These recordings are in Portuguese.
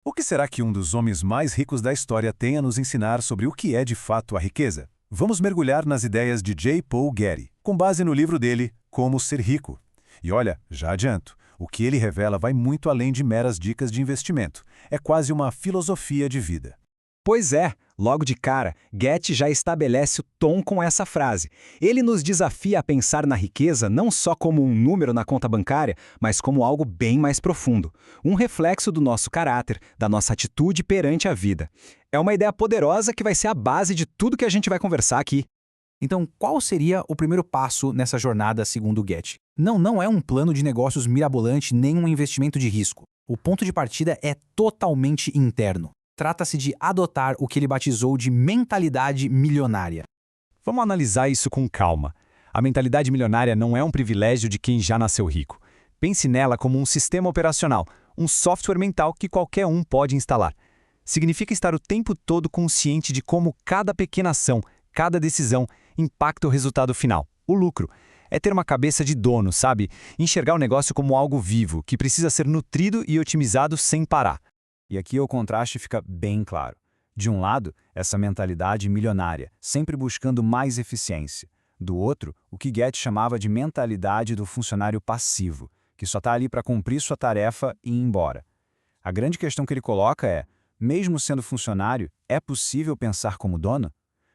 O que será que um dos homens mais ricos da história tem a nos ensinar sobre o que é de fato a riqueza? Vamos mergulhar nas ideias de J. Paul Getty, com base no livro dele, Como Ser Rico. E olha, já adianto, o que ele revela vai muito além de meras dicas de investimento. É quase uma filosofia de vida. Pois é, logo de cara, Getty já estabelece o tom com essa frase. Ele nos desafia a pensar na riqueza não só como um número na conta bancária, mas como algo bem mais profundo. Um reflexo do nosso caráter, da nossa atitude perante a vida. É uma ideia poderosa que vai ser a base de tudo que a gente vai conversar aqui. Então, qual seria o primeiro passo nessa jornada segundo Getty? Não é um plano de negócios mirabolante nem um investimento de risco. O ponto de partida é totalmente interno. Trata-se de adotar o que ele batizou de mentalidade milionária. Vamos analisar isso com calma. A mentalidade milionária não é um privilégio de quem já nasceu rico. Pense nela como um sistema operacional, um software mental que qualquer um pode instalar. Significa estar o tempo todo consciente de como cada pequena ação, cada decisão, impacta o resultado final, o lucro. É ter uma cabeça de dono, sabe? Enxergar o negócio como algo vivo, que precisa ser nutrido e otimizado sem parar. E aqui o contraste fica bem claro. De um lado, essa mentalidade milionária, sempre buscando mais eficiência. Do outro, o que Getty chamava de mentalidade do funcionário passivo, que só está ali para cumprir sua tarefa e ir embora. A grande questão que ele coloca é, mesmo sendo funcionário, é possível pensar como dono?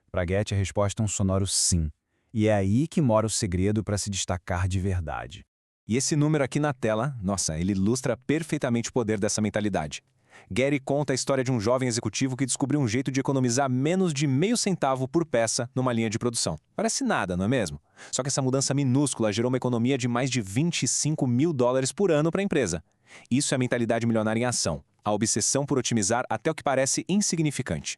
Para Getty a resposta é um sonoro sim. E é aí que mora o segredo para se destacar de verdade. E esse número aqui na tela, nossa, ele ilustra perfeitamente o poder dessa mentalidade. Getty conta a história de um jovem executivo que descobriu um jeito de economizar menos de meio centavo por peça numa linha de produção. Parece nada, não é mesmo? Só que essa mudança minúscula gerou uma economia de mais de $25 mil por ano para a empresa. Isso é a mentalidade milionária em ação, a obsessão por otimizar até o que parece insignificante.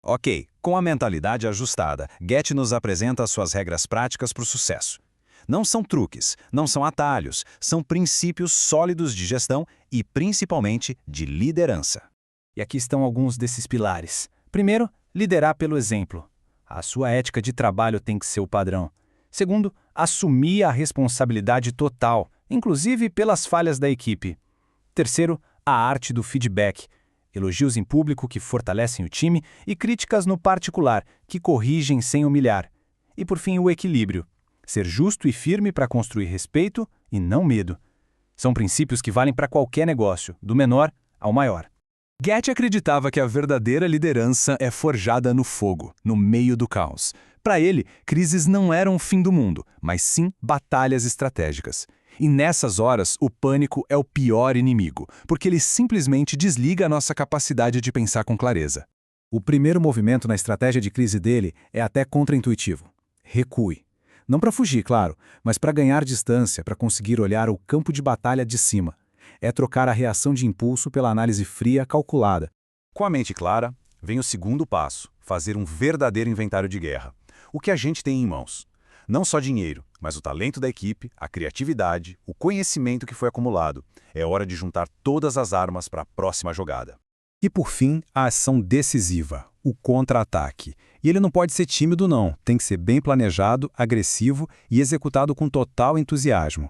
Ok, com a mentalidade ajustada, Getty nos apresenta as suas regras práticas para o sucesso. Não são truques, não são atalhos, são princípios sólidos de gestão e, principalmente, de liderança. E aqui estão alguns desses pilares. Primeiro, liderar pelo exemplo. A sua ética de trabalho tem que ser o padrão. Segundo, assumir a responsabilidade total, inclusive pelas falhas da equipe. Terceiro, a arte do feedback. Elogios em público que fortalecem o time e críticas no particular, que corrigem sem humilhar. E por fim, o equilíbrio. Ser justo e firme para construir respeito e não medo. São princípios que valem para qualquer negócio, do menor ao maior. Getty acreditava que a verdadeira liderança é forjada no fogo, no meio do caos. Para ele, crises não eram o fim do mundo, mas sim batalhas estratégicas. E nessas horas, o pânico é o pior inimigo, porque ele simplesmente desliga a nossa capacidade de pensar com clareza. O primeiro movimento na estratégia de crise dele é até contraintuitivo. Recue. Não para fugir, claro, mas para ganhar distância, para conseguir olhar o campo de batalha de cima. É trocar a reação de impulso pela análise fria calculada. Com a mente clara, vem o segundo passo, fazer um verdadeiro inventário de guerra. O que a gente tem em mãos? Não só dinheiro, mas o talento da equipe, a criatividade, o conhecimento que foi acumulado. É hora de juntar todas as armas para a próxima jogada. E por fim, a ação decisiva, o contra-ataque. E ele não pode ser tímido não, tem que ser bem planejado, agressivo e executado com total entusiasmo.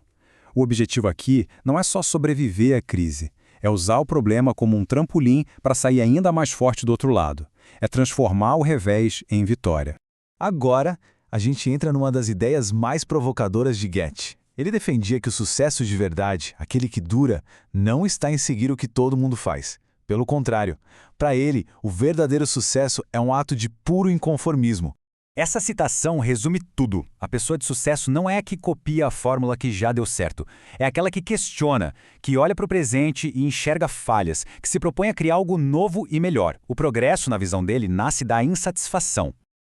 O objetivo aqui não é só sobreviver à crise, é usar o problema como um trampolim para sair ainda mais forte do outro lado. É transformar o revés em vitória. Agora, a gente entra numa das ideias mais provocadoras de Getty. Ele defendia que o sucesso de verdade, aquele que dura, não está em seguir o que todo mundo faz. Pelo contrário, para ele, o verdadeiro sucesso é um ato de puro inconformismo. Essa citação resume tudo. A pessoa de sucesso não é a que copia a fórmula que já deu certo. É aquela que questiona, que olha para o presente e enxerga falhas, que se propõe a criar algo novo e melhor. O progresso, na visão dele, nasce da insatisfação.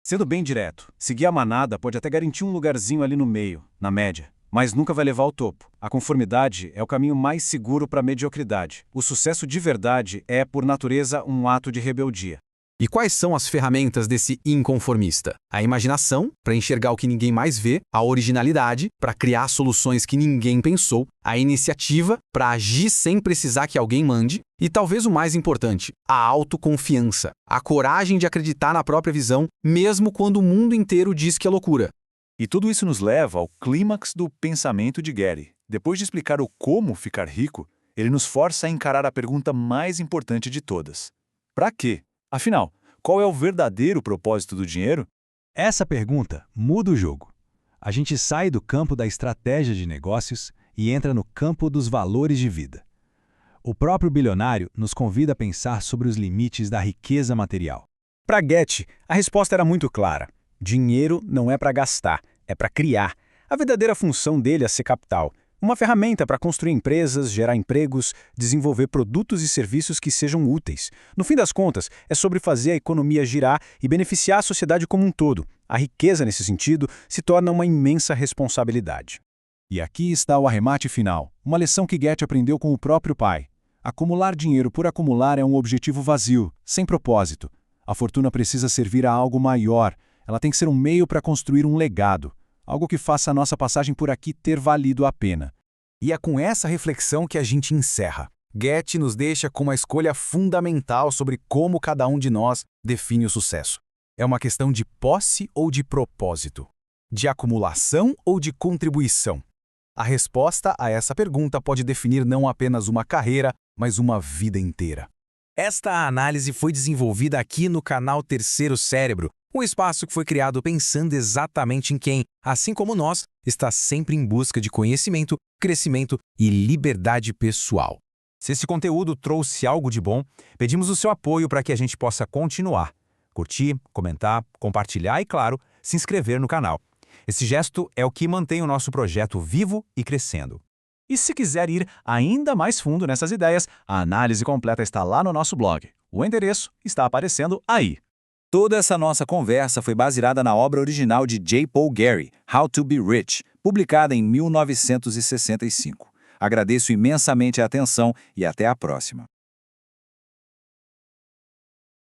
Sendo bem direto, seguir a manada pode até garantir um lugarzinho ali no meio, na média, mas nunca vai levar ao topo. A conformidade é o caminho mais seguro para a mediocridade. O sucesso de verdade é, por natureza, um ato de rebeldia. E quais são as ferramentas desse inconformista? A imaginação, para enxergar o que ninguém mais vê, a originalidade, para criar soluções que ninguém pensou, a iniciativa, para agir sem precisar que alguém mande, e talvez o mais importante, a autoconfiança, a coragem de acreditar na própria visão, mesmo quando o mundo inteiro diz que é loucura. E tudo isso nos leva ao clímax do pensamento de Getty. Depois de explicar o como ficar rico, ele nos força a encarar a pergunta mais importante de todas. Para quê? Afinal, qual é o verdadeiro propósito do dinheiro? Essa pergunta muda o jogo. A gente sai do campo da estratégia de negócios e entra no campo dos valores de vida. O próprio bilionário nos convida a pensar sobre os limites da riqueza material. Para Getty, a resposta era muito clara. Dinheiro não é para gastar, é para criar. A verdadeira função dele é ser capital. Uma ferramenta para construir empresas, gerar empregos, desenvolver produtos e serviços que sejam úteis. No fim das contas, é sobre fazer a economia girar e beneficiar a sociedade como um todo. A riqueza, nesse sentido, se torna uma imensa responsabilidade. E aqui está o arremate final, uma lição que Getty aprendeu com o próprio pai. Acumular dinheiro por acumular é um objetivo vazio, sem propósito. A fortuna precisa servir a algo maior, ela tem que ser um meio para construir um legado, algo que faça a nossa passagem por aqui ter valido a pena. E é com essa reflexão que a gente encerra. Getty nos deixa com uma escolha fundamental sobre como cada um de nós define o sucesso. É uma questão de posse ou de propósito? De acumulação ou de contribuição? A resposta a essa pergunta pode definir não apenas uma carreira, mas uma vida inteira. Esta análise foi desenvolvida aqui no canal Terceiro Cérebro, um espaço que foi criado pensando exatamente em quem, assim como nós, está sempre em busca de conhecimento, crescimento e liberdade pessoal. Se esse conteúdo trouxe algo de bom, pedimos o seu apoio para que a gente possa continuar. Curtir, comentar, compartilhar e, claro, se inscrever no canal. Esse gesto é o que mantém o nosso projeto vivo e crescendo. E se quiser ir ainda mais fundo nessas ideias, a análise completa está lá no nosso blog. O endereço está aparecendo aí. Toda essa nossa conversa foi baseada na obra original de J. Paul Getty, How to Be Rich, publicada em 1965. Agradeço imensamente a atenção e até a próxima.